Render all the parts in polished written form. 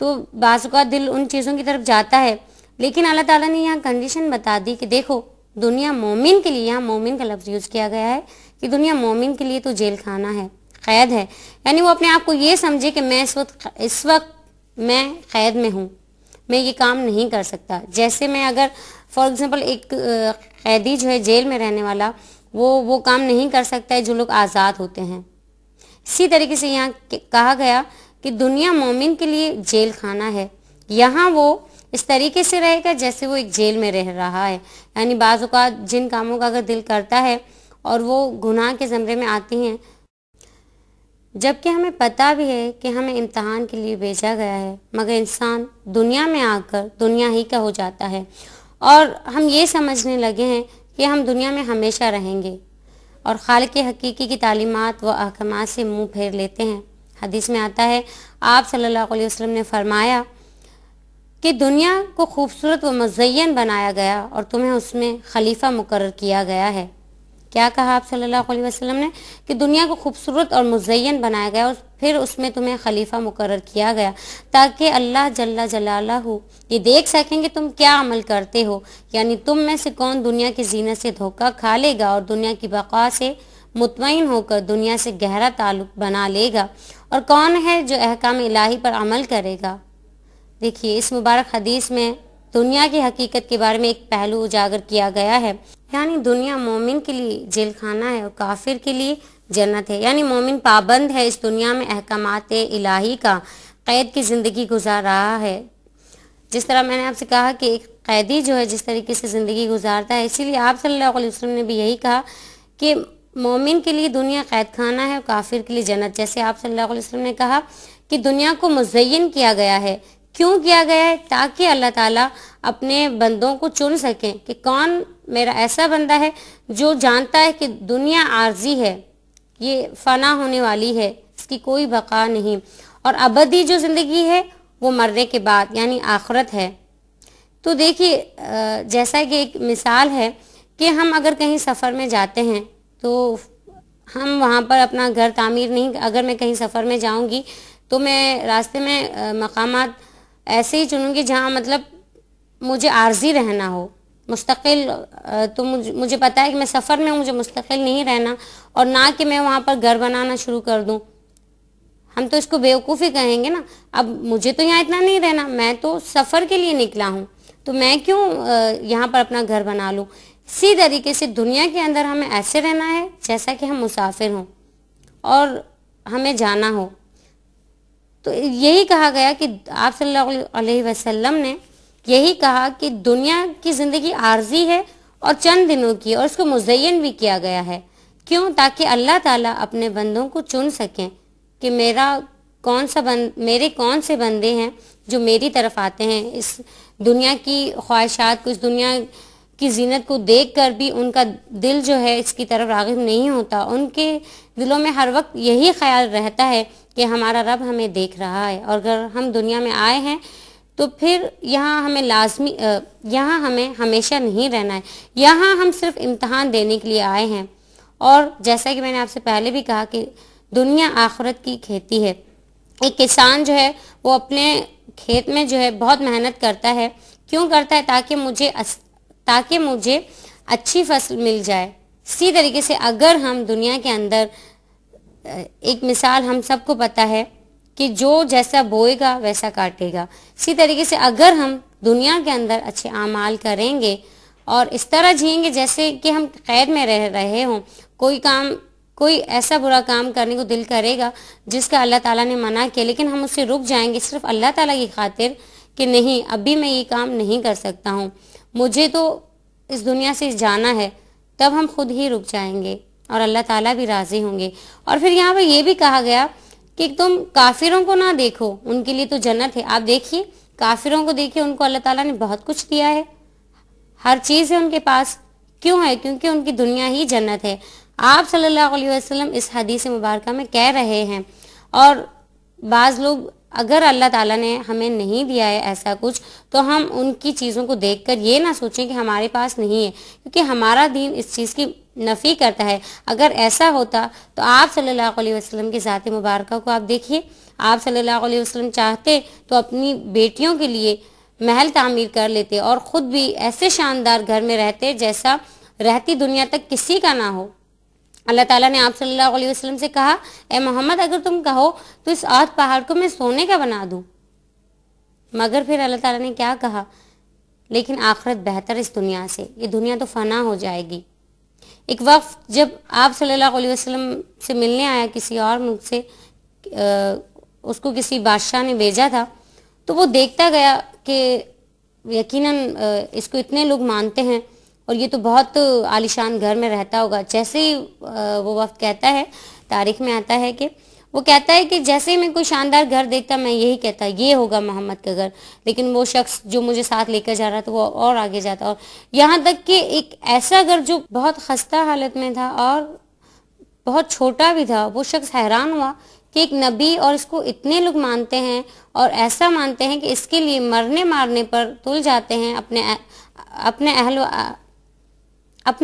تو بعض اوقات دل ان چیزوں کی طرف جاتا ہے، لیکن اللہ تعالیٰ نے یہاں کنڈیشن بتا دی کہ دیکھو دنیا مومن کے لیے، یہاں مومن کا لفظ یوز کیا گیا ہے کہ دنیا مومن کے لیے تو جیل خانہ ہے، قید ہے، یعنی وہ اپنے آپ کو یہ سمجھے کہ میں اس وقت میں قید میں ہوں، میں یہ کام نہیں کر سکتا. جیسے میں اگر فار ایگزامپل ایک قیدی جو ہے جیل میں رہنے والا، وہ کام نہیں کر سکتا ہے جو لوگ آزاد ہوتے ہیں. اسی طریقے سے یہاں کہا گیا کہ دنیا مومن کے لیے جیل خانہ ہے، یہاں وہ اس طریقے سے رہے گا جیسے وہ ایک جیل میں رہ رہا ہے. یعنی بعض اوقات جن کاموں کا اگر دل کرتا ہے اور وہ گناہ کے زمرے میں آتی ہیں، جبکہ ہمیں پتہ بھی ہے کہ ہمیں امتحان کے لیے بھیجا گیا ہے، مگر انسان دنیا میں آ کر دنیا ہی کا ہو جاتا ہے اور ہم یہ سمجھنے لگے ہیں کہ ہم دنیا میں ہمیشہ رہیں گے اور خالق حقیقی کی تعلیمات و احکامات سے منہ پھیر لیتے ہیں. حدیث میں آتا ہے، آپ صلی اللہ علیہ وسلم نے فرمایا کہ دنیا کو خوبصورت و مزین بنایا گیا اور تمہیں اس میں خلیفہ مقرر کیا گیا ہے. کیا کہا آپ صلی اللہ علیہ وسلم نے؟ کہ دنیا کو خوبصورت اور مزین بنایا گیا اور پھر اس میں تمہیں خلیفہ مقرر کیا گیا تاکہ اللہ جل جلالہ یہ دیکھ سکیں کہ تم کیا عمل کرتے ہو، یعنی تم میں سے کون دنیا کی زینت سے دھوکہ کھا لے گا اور دنیا کی بقا سے مطمئن ہو کر دنیا سے گہرا تعلق بنا لے گا، اور کون ہے جو احکام الہی پر عمل کرے گا. دیکھیے اس مبارک حدیث میں دنیا کی حقیقت کے بارے میں ایک پہلو اجاگر کیا گیا ہے، یعنی دنیا مومن کے لیے جیل خانہ ہے اور کافر کے لیے جنت ہے. یعنی مومن پابند ہے اس دنیا میں احکامات الہی کا، قید کی زندگی گزار رہا ہے. جس طرح میں نے آپ سے کہا کہ ایک قیدی جو ہے جس طریقے سے زندگی گزارتا ہے، اسی لیے آپ صلی اللہ علیہ وسلم نے بھی یہی کہا کہ مومن کے لیے دنیا قید خانہ ہے اور کافر کے لیے جنت. جیسے آپ صلی اللہ علیہ وسلم نے کہا کہ دنیا کو مزین کیا گیا ہے. کیوں کیا گیا ہے؟ تاکہ اللہ تعالیٰ اپنے بندوں کو چن سکیں کہ کون میرا ایسا بندہ ہے جو جانتا ہے کہ دنیا عارضی ہے، یہ فنا ہونے والی ہے، اس کی کوئی بقا نہیں، اور ابدی جو زندگی ہے وہ مرنے کے بعد یعنی آخرت ہے. تو دیکھیے جیسا کہ ایک مثال ہے کہ ہم اگر کہیں سفر میں جاتے ہیں تو ہم وہاں پر اپنا گھر تعمیر نہیں، اگر میں کہیں سفر میں جاؤں گی تو میں راستے میں مقامات ایسے ہی چنوں گی جہاں مطلب مجھے عارضی رہنا ہو، مستقل. تو مجھے پتہ ہے کہ میں سفر میں مجھے مستقل نہیں رہنا، اور نہ کہ میں وہاں پر گھر بنانا شروع کر دوں. ہم تو اس کو بیوقوفی کہیں گے نا. اب مجھے تو یہاں اتنا نہیں رہنا، میں تو سفر کے لیے نکلا ہوں، تو میں کیوں یہاں پر اپنا گھر بنا لوں. اسی طریقے سے دنیا کے اندر ہمیں ایسے رہنا ہے جیسا کہ ہم مسافر ہوں اور ہمیں جانا ہو. تو یہی کہا گیا کہ آپ صلی اللہ علیہ وسلم نے یہی کہا کہ دنیا کی زندگی عارضی ہے اور چند دنوں کی، اور اس کو مزین بھی کیا گیا ہے. کیوں؟ تاکہ اللہ تعالیٰ اپنے بندوں کو چن سکیں کہ میرے کون سے بندے ہیں جو میری طرف آتے ہیں. اس دنیا کی خواہشات کو، اس دنیا کی زینت کو دیکھ کر بھی ان کا دل جو ہے اس کی طرف راغب نہیں ہوتا. ان کے دلوں میں ہر وقت یہی خیال رہتا ہے کہ ہمارا رب ہمیں دیکھ رہا ہے، اور اگر ہم دنیا میں آئے ہیں تو پھر یہاں ہمیں ہمیشہ نہیں رہنا ہے، یہاں ہم صرف امتحان دینے کے لیے آئے ہیں. اور جیسا کہ میں نے آپ سے پہلے بھی کہا کہ دنیا آخرت کی کھیتی ہے. ایک کسان جو ہے وہ اپنے کھیت میں جو ہے بہت محنت کرتا ہے. کیوں کرتا ہے؟ تاکہ مجھے اچھی فصل مل جائے. اسی طریقے سے اگر ہم دنیا کے اندر، ایک مثال ہم سب کو پتہ ہے کہ جو جیسا بوئے گا ویسا کاٹے گا. اسی طریقے سے اگر ہم دنیا کے اندر اچھے اعمال کریں گے اور اس طرح جئیں گے جیسے کہ ہم قید میں رہ رہے ہوں، کوئی ایسا برا کام کرنے کو دل کرے گا جس کا اللہ تعالیٰ نے منع کیا، لیکن ہم اس سے رک جائیں گے صرف اللہ تعالیٰ کی خاطر کہ نہیں ابھی میں یہ کام نہیں کر سکتا ہوں، مجھے تو اس دنیا سے جانا ہے، تب ہم خود ہی رک جائیں گے اور اللہ تعالیٰ بھی راضی ہوں گے. اور پھر یہاں پر یہ بھی کہا گیا کہ تم کافروں کو نہ دیکھو، ان کے لیے تو جنت ہے. آپ دیکھیے کافروں کو دیکھیے، ان کو اللہ تعالیٰ نے بہت کچھ دیا ہے، ہر چیز ہے ان کے پاس. کیوں ہے؟ کیونکہ ان کی دنیا ہی جنت ہے. آپ صلی اللہ علیہ وسلم اس حدیث مبارکہ میں کہہ رہے ہیں، اور بعض لوگ اگر اللہ تعالیٰ نے ہمیں نہیں دیا ہے ایسا کچھ تو ہم ان کی چیزوں کو دیکھ کر یہ نہ سوچیں کہ ہمارے پاس نہیں ہے، کیونکہ ہمارا دین اس چیز کی نفی کرتا ہے۔ اگر ایسا ہوتا تو آپ صلی اللہ علیہ وسلم کی ذات مبارکہ کو آپ دیکھیے، آپ صلی اللہ علیہ وسلم چاہتے تو اپنی بیٹیوں کے لیے محل تعمیر کر لیتے اور خود بھی ایسے شاندار گھر میں رہتے جیسا رہتی دنیا تک کسی کا نہ ہو۔ اللہ تعالیٰ نے آپ صلی اللہ علیہ وسلم سے کہا، اے محمد اگر تم کہو تو اس 8 پہاڑ کو میں سونے کا بنا دوں، مگر پھر اللہ تعالیٰ نے کیا کہا، لیکن آخرت بہتر اس دنیا سے، یہ دنیا تو فنا ہو جائے گی۔ ایک وقت جب آپ صلی اللہ علیہ وسلم سے ملنے آیا کسی اور ملک سے، اس کو کسی بادشاہ نے بھیجا تھا، تو وہ دیکھتا گیا کہ یقیناً اس کو اتنے لوگ مانتے ہیں اور یہ تو بہت عالیشان گھر میں رہتا ہوگا۔ جیسے ہی وہ وقت کہتا ہے، تاریخ میں آتا ہے کہ وہ کہتا ہے کہ جیسے ہی میں کوئی شاندار گھر دیکھتا میں یہی کہتا یہ ہوگا محمد کا گھر، لیکن وہ شخص جو مجھے ساتھ لے کر جا رہا تھا وہ اور آگے جاتا، اور یہاں تک کہ ایک ایسا گھر جو بہت خستہ حالت میں تھا اور بہت چھوٹا بھی تھا۔ وہ شخص حیران ہوا کہ ایک نبی اور اس کو اتنے لوگ مانتے ہیں اور ایسا مانتے ہیں کہ اس کے لیے مرنے مارنے پر تل جاتے ہیں، اپنے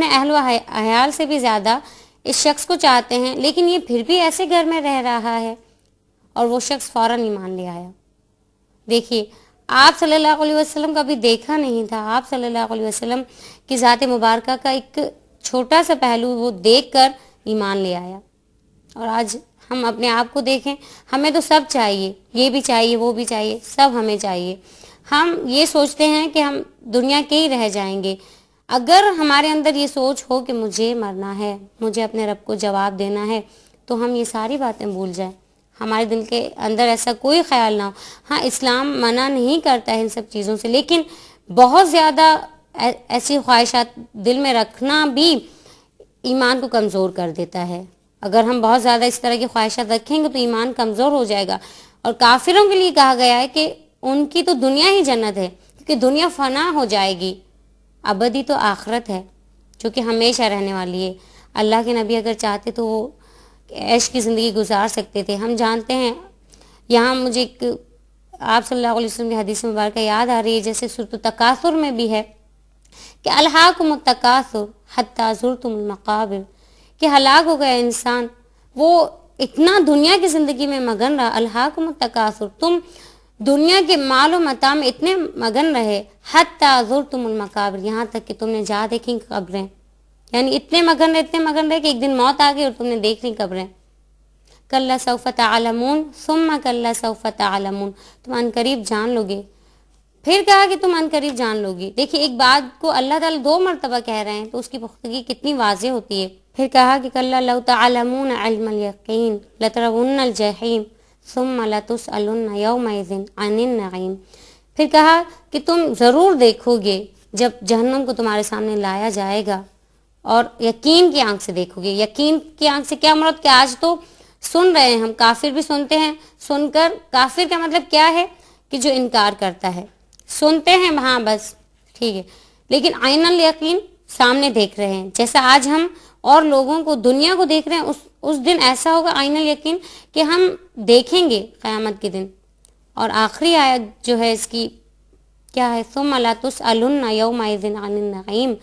اہل و عیال سے بھی زیادہ اس شخص کو چاہتے ہیں، لیکن یہ پھر بھی ایسے گھر میں رہ رہا ہے۔ اور وہ شخص فوراً ایمان لے آیا۔ دیکھیے، آپ صلی اللہ علیہ وسلم کبھی دیکھا نہیں تھا، آپ صلی اللہ علیہ وسلم کی ذات مبارکہ کا ایک چھوٹا سا پہلو وہ دیکھ کر ایمان لے آیا۔ اور آج ہم اپنے آپ کو دیکھیں، ہمیں تو سب چاہیے، یہ بھی چاہیے وہ بھی چاہیے، سب ہمیں چاہیے۔ ہم یہ سوچتے ہیں کہ ہم دنیا کے ہی رہ جائیں گے۔ اگر ہمارے اندر یہ سوچ ہو کہ مجھے مرنا ہے، مجھے اپنے رب کو جواب دینا ہے، تو ہم یہ ساری باتیں بھول جائیں، ہمارے دل کے اندر ایسا کوئی خیال نہ ہو۔ ہاں، اسلام منع نہیں کرتا ہے ان سب چیزوں سے، لیکن بہت زیادہ ایسی خواہشات دل میں رکھنا بھی ایمان کو کمزور کر دیتا ہے۔ اگر ہم بہت زیادہ اس طرح کی خواہشات رکھیں گے تو ایمان کمزور ہو جائے گا۔ اور کافروں کے لیے کہا گیا ہے کہ ان کی تو دنیا ہی جنت ہے، کیونکہ دنیا فنا ہو جائے گی، ابدی تو آخرت ہے جو کہ ہمیشہ رہنے والی ہے۔ اللہ کے نبی اگر چاہتے تو وہ عیش کی زندگی گزار سکتے تھے۔ ہم جانتے ہیں، یہاں مجھے ایک آپ صلی اللہ علیہ وسلم کی حدیث مبارکہ یاد آ رہی ہے، جیسے سورۃ التکاثر میں بھی ہے کہ الہاکم التکاثر حتی زرتم المقابر، کہ ہلاک ہو گیا انسان، وہ اتنا دنیا کی زندگی میں مگن رہا۔ الہاکم التکاثر، تم دنیا کے مال و متاع میں اتنے مگن رہے، حتی زرتم المقابر، یہاں تک کہ تم نے جا دیکھی قبریں، یعنی اتنے مگن رہے کہ ایک دن موت آ گئی اور تم نے دیکھ لی قبریں۔ کلا سوف تعلمون ثم کلا سوف تعلمون، تم عنقریب جان لو گے۔ پھر کہا کہ تم عنقریب جان لو گی۔ دیکھیے، ایک بات کو اللہ تعالیٰ 2 مرتبہ کہہ رہے ہیں تو اس کی پختگی کتنی واضح ہوتی ہے۔ پھر کہا کہ کلا لو تعلمون علم الیقین لترون الجحیم ثم لتسألن یومئذ عن النعیم۔ پھر کہا کہ تم ضرور دیکھو گے جب جہنم کو تمہارے سامنے لایا جائے گا، اور یقین کی آنکھ سے دیکھو گے۔ یقین کی آنکھ سے کیا مراد؟ کہ آج تو سن رہے ہیں ہم، کافر بھی سنتے ہیں، سن کر کافر کا مطلب کیا ہے کہ جو انکار کرتا ہے، سنتے ہیں ہاں بس ٹھیک ہے، لیکن عین الیقین سامنے دیکھ رہے ہیں۔ جیسا آج ہم اور لوگوں کو، دنیا کو دیکھ رہے ہیں، اس دن ایسا ہوگا عین الیقین کہ ہم دیکھیں گے قیامت کے دن۔ اور آخری آیت جو ہے اس کی کیا ہے؟ ثم لتسألن یومئذ عن النعیم،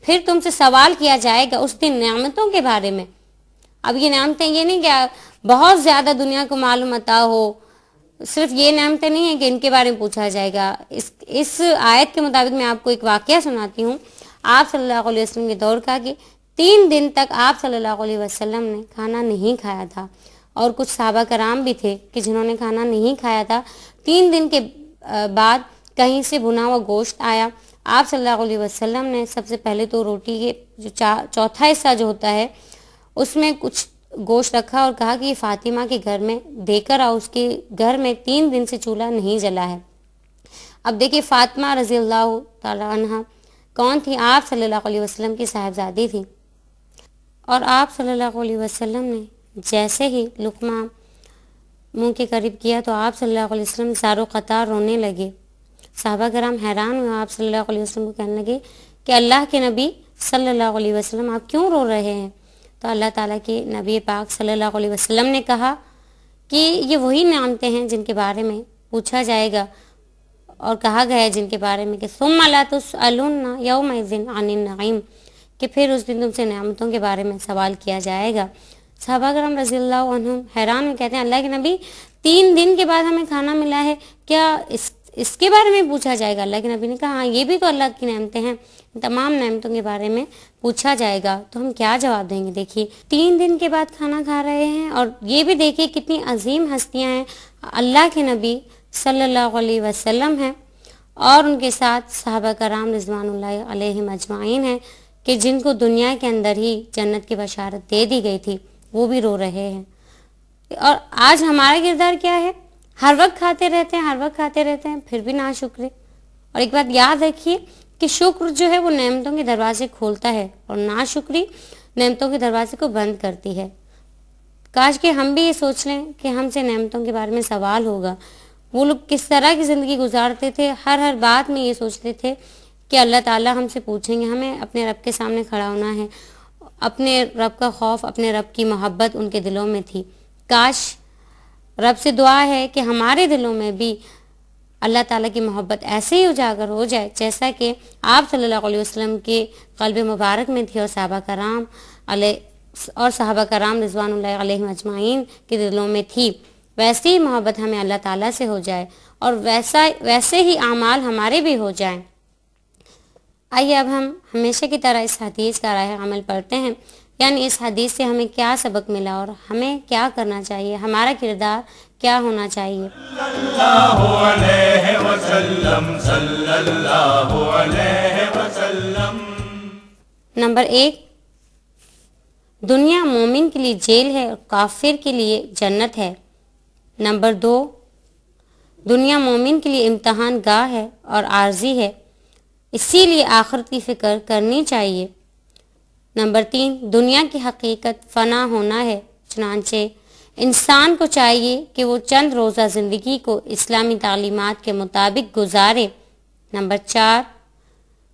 پھر تم سے سوال کیا جائے گا اس دن نعمتوں کے بارے میں۔ اب یہ نعمتیں یہ نہیں کہ بہت زیادہ دنیا کو معلوم عطا ہو، صرف یہ نعمتیں نہیں ہیں کہ ان کے بارے میں پوچھا جائے گا۔ اس آیت کے مطابق میں آپ کو ایک واقعہ سناتی ہوں، آپ صلی اللہ علیہ وسلم کے دور کا، کہ 3 دن تک آپ صلی اللہ علیہ وسلم نے کھانا نہیں کھایا تھا، اور کچھ صحابہ کرام بھی تھے کہ جنہوں نے کھانا نہیں کھایا تھا۔ 3 دن کے بعد کہیں سے بھنا ہوا گوشت آیا، آپ صلی اللہ علیہ وسلم نے سب سے پہلے تو روٹی کے جو چوتھا حصہ جو ہوتا ہے اس میں کچھ گوشت رکھا اور کہا کہ یہ فاطمہ کے گھر میں دے کر آؤ، اس کے گھر میں 3 دن سے چولہا نہیں جلا ہے۔ اب دیکھیے، فاطمہ رضی اللہ تعالی عنہ کون تھی؟ آپ صلی اللہ علیہ وسلم کی صاحبزادی تھی، اور آپ صلی اللہ علیہ وسلم نے جیسے ہی لقمہ منہ کے قریب کیا تو آپ صلی اللہ علیہ وسلم زار و قطار رونے لگے۔ صحابہ کرام حیران ہوئے، آپ صلی اللہ علیہ وسلم کو کہنے لگے کہ اللہ کے نبی صلی اللہ علیہ وسلم آپ کیوں رو رہے ہیں؟ تو اللہ تعالیٰ کے نبی پاک صلی اللہ علیہ وسلم نے کہا کہ یہ وہی نعمتیں ہیں جن کے بارے میں پوچھا جائے گا اور کہا گیا ہے جن کے بارے میں کہ ثم لا تسألن یومئذ عن النعیم، کہ پھر اس دن تم سے نعمتوں کے بارے میں سوال کیا جائے گا۔ صحابہ کرام رضی اللہ عنہم حیران میں کہتے ہیں اللہ کے نبی 3 دن کے بعد ہمیں کھانا ملا ہے، کیا اس کے بارے میں پوچھا جائے گا؟ اللہ کے نبی نے کہا ہاں یہ بھی تو اللہ کی نعمتیں ہیں، تمام نعمتوں کے بارے میں پوچھا جائے گا۔ تو ہم کیا جواب دیں گے؟ دیکھیے 3 دن کے بعد کھانا کھا رہے ہیں، اور یہ بھی دیکھیے کتنی عظیم ہستیاں ہیں، اللہ کے نبی صلی اللہ علیہ وسلم ہیں اور ان کے ساتھ صحابہ کرام رضوان اللہ علیہم اجمعین ہیں کہ جن کو دنیا کے اندر ہی جنت کی بشارت دے دی گئی تھی، وہ بھی رو رہے ہیں۔ اور آج ہمارا کردار کیا ہے؟ ہر وقت کھاتے رہتے ہیں پھر بھی ناشکرے۔ اور ایک بات یاد رکھیے کہ شکر جو ہے وہ نعمتوں کے دروازے کھولتا ہے اور ناشکری نعمتوں کے دروازے کو بند کرتی ہے۔ کاش کہ ہم بھی یہ سوچ لیں کہ ہم سے نعمتوں کے بارے میں سوال ہوگا۔ وہ لوگ کس طرح کی زندگی گزارتے تھے، ہر بات میں یہ سوچتے تھے کہ اللہ تعالیٰ ہم سے پوچھیں گے، ہمیں اپنے رب کے سامنے کھڑا ہونا ہے۔ اپنے رب کا خوف، اپنے رب کی محبت ان کے دلوں میں تھی۔ کاش رب سے دعا ہے کہ ہمارے دلوں میں بھی اللہ تعالیٰ کی محبت ایسے ہی اجاگر ہو جائے جیسا کہ آپ صلی اللہ علیہ وسلم کے قلب مبارک میں تھی، اور صحابہ کرام رضوان اللہ علیہم اجمعین کے دلوں میں تھی۔ ویسی ہی محبت ہمیں اللہ تعالیٰ سے ہو جائے اور ویسے ہی اعمال ہمارے بھی ہو جائیں۔ آئیے اب ہم ہمیشہ کی طرح اس حدیث کا راہ عمل پڑھتے ہیں، یعنی اس حدیث سے ہمیں کیا سبق ملا اور ہمیں کیا کرنا چاہیے، ہمارا کردار کیا ہونا چاہیے۔ اللہ علیہ وسلم صلی اللہ علیہ وسلم۔ نمبر 1، دنیا مومن کے لیے جیل ہے اور کافر کے لیے جنت ہے۔ نمبر 2، دنیا مومن کے لیے امتحان گاہ ہے اور عارضی ہے، اسی لیے آخرت کی فکر کرنی چاہیے۔ نمبر 3، دنیا کی حقیقت فنا ہونا ہے، چنانچہ انسان کو چاہیے کہ وہ چند روزہ زندگی کو اسلامی تعلیمات کے مطابق گزارے۔ نمبر 4،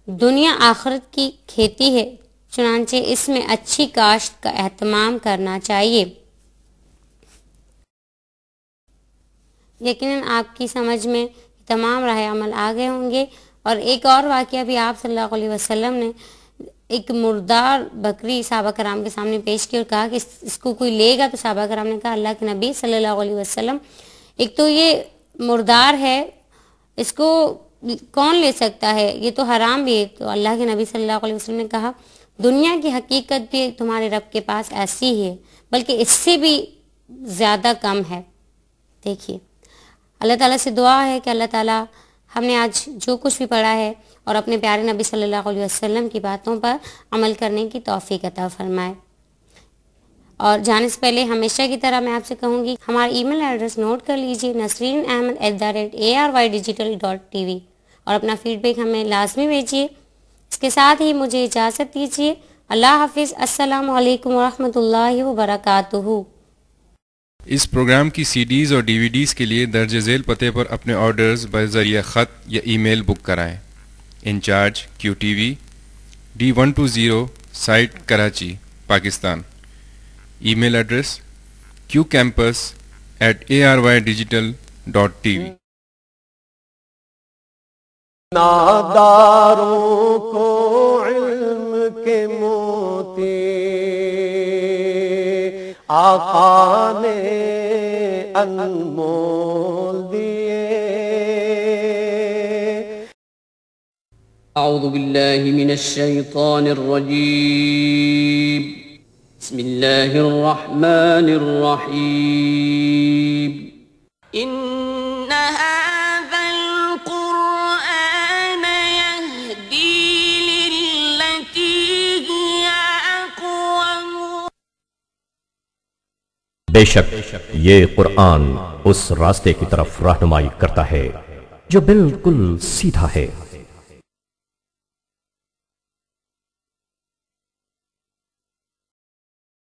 دنیا آخرت کی کھیتی ہے، چنانچہ اس میں اچھی کاشت کا اہتمام کرنا چاہیے۔ یقیناً آپ کی سمجھ میں تمام راہ عمل آ گئے ہوں گے۔ اور ایک اور واقعہ بھی آپ صلی اللہ علیہ وسلم نے ایک مردار بکری صحابہ کرام کے سامنے پیش کی اور کہا کہ اس کو کوئی لے گا، تو صحابہ کرام نے کہا اللہ کے نبی صلی اللہ علیہ وسلم ایک تو یہ مردار ہے، اس کو کون لے سکتا ہے، یہ تو حرام بھی ہے۔ تو اللہ کے نبی صلی اللہ علیہ وسلم نے کہا دنیا کی حقیقت بھی تمہارے رب کے پاس ایسی ہی ہے، بلکہ اس سے بھی زیادہ کم ہے۔ دیکھیے اللہ تعالیٰ سے دعا ہے کہ اللہ تعالیٰ ہم نے آج جو کچھ بھی پڑھا ہے اور اپنے پیارے نبی صلی اللہ علیہ وسلم کی باتوں پر عمل کرنے کی توفیق عطا فرمائے۔ اور جانے سے پہلے ہمیشہ کی طرح میں آپ سے کہوں گی ہمارا ای میل ایڈریس نوٹ کر لیجئے nasreenahmed@arygtv، اور اپنا فیڈ بیک ہمیں لازمی بھیجیے۔ اس کے ساتھ ہی مجھے اجازت دیجیے، اللہ حافظ، السلام علیکم ورحمۃ اللہ وبرکاتہ۔ اس پروگرام کی سی ڈیز اور ڈی وی ڈیز کے لیے درج ذیل پتے پر اپنے آرڈرز بذریعہ خط یا ای میل بک کرائیں۔ In charge QTV D120 site Karachi Pakistan. E mail address qcampus@arydigital.tv۔ ناداروں کو علم کے موتی آقا نے انمول دیے۔ اعوذ باللہ من الشیطان الرجیم، بسم اللہ الرحمن الرحیم۔ ان هذا القرآن يهدي للتي هي اقوم۔ بے شک یہ قرآن اس راستے کی طرف رہنمائی کرتا ہے جو بالکل سیدھا ہے،